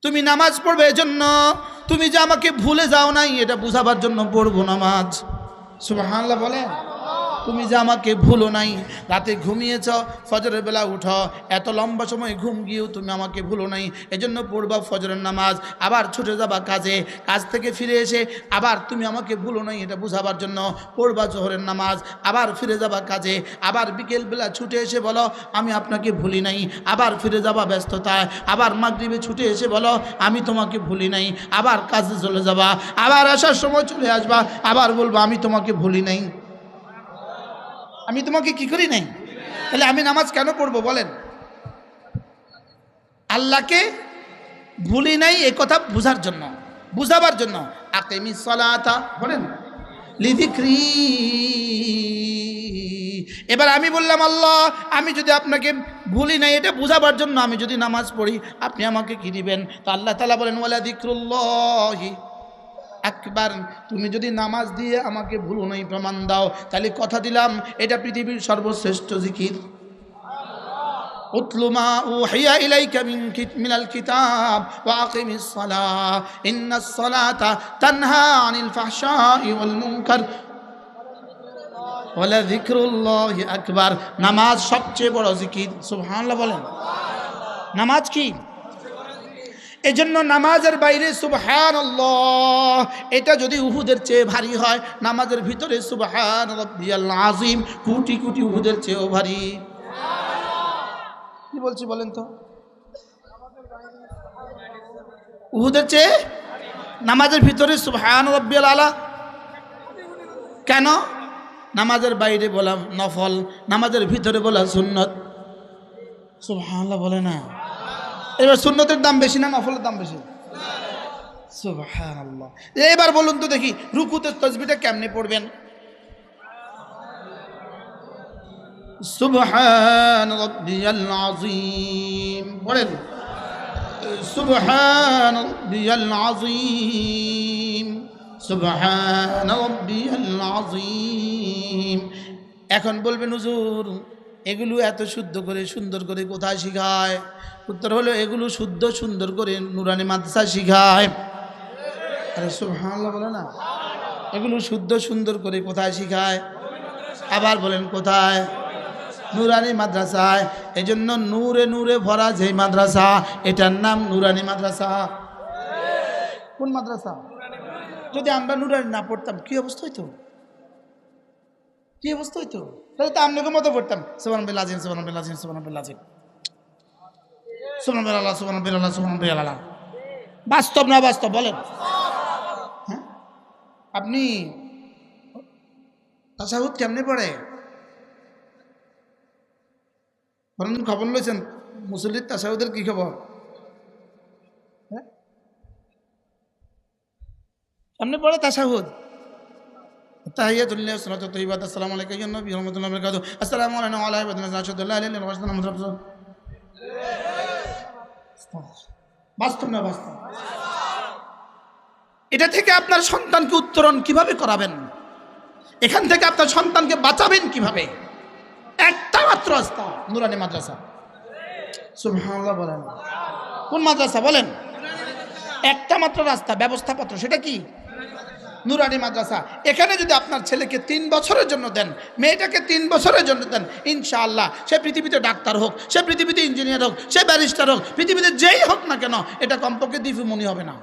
তুমি নামাজ পড়বে এজন্য, তুমি যে আমাকে ভুলে যাও নাই এটা বুঝাবার জন্য পড়বো নামাজ। সুবহানাল্লাহ বলেন। তুমি যে আমাকে ভুলো নাই, রাতে ঘুমিয়েছ, ফজরের বেলা উঠো, এত লম্বা সময় ঘুম গিয়েও তুমি আমাকে ভুলো নাই, এজন্য পড়বা ফজরের নামাজ। আবার ছুটে যাবা কাজে, কাজ থেকে ফিরে এসে আবার তুমি আমাকে ভুলো নাই এটা বুঝাবার জন্য পড়বা জোহরের নামাজ। আবার ফিরে যাবা কাজে, আবার বিকেলবেলা ছুটে এসে বলো আমি আপনাকে ভুলি নাই। আবার ফিরে যাবা ব্যস্ততায়, আবার মাগরিবে ছুটে এসে বলো আমি তোমাকে ভুলি নাই। আবার কাজে চলে যাবা, আবার আসার সময় চলে আসবা, আবার বলবা আমি তোমাকে ভুলি নাই। আমি তোমাকে কি করি নাই? তাহলে আমি নামাজ কেন পড়বো বলেন? আল্লাহকে ভুলি নাই এ কথা বুঝার জন্য, বুঝাবার জন্য। আকিমিস সালাতা বলেন লিযিকরি। এবার আমি বললাম আল্লাহ আমি যদি আপনাকে ভুলি নাই এটা বুঝাবার জন্য আমি যদি নামাজ পড়ি আপনি আমাকে কি দিবেন? তো আল্লাহ তাআলা বলেন ওয়ালা যিকরুল্লাহি আকবার। তুমি যদি নামাজ দিয়ে আমাকে ভুলো নাই প্রমাণ দাও, তাহলে কথা দিলাম এটা পৃথিবীর সর্বশ্রেষ্ঠ জিকির। উতলু মা উহিয়া ইলাইকা মিনাল কিতাব ওয়া আকিমিস সালাহ ইন্নাস সালাতা তানহা আনিল ফাহশাই ওয়াল মুনকার ওয়ালা যিকরুল্লাহি আকবার। নামাজ সবচেয়ে বড় জিকির। সুবহানাল্লাহ বলেন। নামাজ কি? এজন্য নামাজের বাইরে সুবহানাল্লাহ এটা যদি উহুদের চেয়ে ভারী হয়, নামাজের ভিতরে সুবহান রাব্বিয়াল আযীম কোটি কোটি উহুদের চেয়েও ভারী। কি বলছি বলেন তো? উহুদের চেয়ে নামাজের ভিতরে সুবহান রাব্বিয়াল আলা। কেন? নামাজের বাইরে বলা নফল, নামাজের ভিতরে বলা সুন্নত। সুবহানাল্লাহ বলে না। এবার সুন্নতের দাম বেশি না নফলের দাম বেশি? সুবহানাল্লাহ। এবার বলুন তো দেখি রুকুতে তাসবিহটা কেমনে পড়বেন? সুবহান রাব্বিয়াল আযীম পড়েন। সুবহান রাব্বিয়াল আযীম, সুবহান রাব্বিয়াল আযীম। এখন বলবেন হুজুর এগুলো এত শুদ্ধ করে সুন্দর করে কোথায় শিখায়? উত্তর হলো এগুলো শুদ্ধ সুন্দর করে নুরানি মাদ্রাসা শিখায়। আরে সুবহানাল্লাহ বলে না। এগুলো শুদ্ধ সুন্দর করে কোথায় শিখায়? আবার বলেন কোথায়? নুরানি মাদ্রাসায়। এজন্য নূরে নূরে ভরা যে মাদ্রাসা এটার নাম নুরানি মাদ্রাসা। কোন মাদ্রাসা? যদি আমরা নুরানি না পড়তাম কি অবস্থা হইতো? কি অবস্থা হইতো? তাহলে তো আপনাকে মতো পড়তাম সুবহানাল্লাহ আজিম, সুবহানাল্লাহ আজিম, সুবহানাল্লাহ আজিম, সুবহানাল্লাহ, সুবহানাল্লাহ, সুবহানাল্লাহ। বাস্তব না বাস্তব বলেন? হ্যাঁ, আপনি তাশাহুদ কেমনে পড়ে? খবর লইছেন মুসল্লির তাশাহুদের কি খবর? হ্যাঁ, কেমনে পড়ে তাশাহুদ? তাহিয়াতুল্লাহ সালাতু তাইয়্যিবাত আসসালামু আলাইকা ইয়া নবী ওয়া রাহমাতুল্লাহি ওয়া বারাকাতুহু আসসালামু আলাইনা ওয়া আলা ইবাদিল্লাহি আশহাদু আল্লা ইলাহা ইল্লাল্লাহ ওয়া আশহাদু আন্না মুহাম্মাদার রাসূলুল্লাহ। বাস্তব না বাস্তব? এটা থেকে আপনার সন্তানকে উত্তরণ কিভাবে করাবেন? এখান থেকে আপনার সন্তানকে বাঁচাবেন কিভাবে? একটা মাত্র রাস্তা নুরানি মাদ্রাসা। সুবহানাল্লাহ বলেন। কোন মাদ্রাসা বলেন? একটা মাত্র রাস্তা, ব্যবস্থাপত্র, সেটা কি? নুরানি মাদ্রাসা। এখানে যদি আপনার ছেলেকে 3 বছরের জন্য দেন, মেয়েটাকে 3 বছরের জন্য দেন, ইনশাআল্লাহ সে পৃথিবীতে ডাক্তার হোক, সে পৃথিবীতে ইঞ্জিনিয়ার হোক, সে ব্যারিস্টার হোক, পৃথিবীতে যেই হোক না কেন এটা কমপক্ষে দ্বিতীয় মনি হবে না।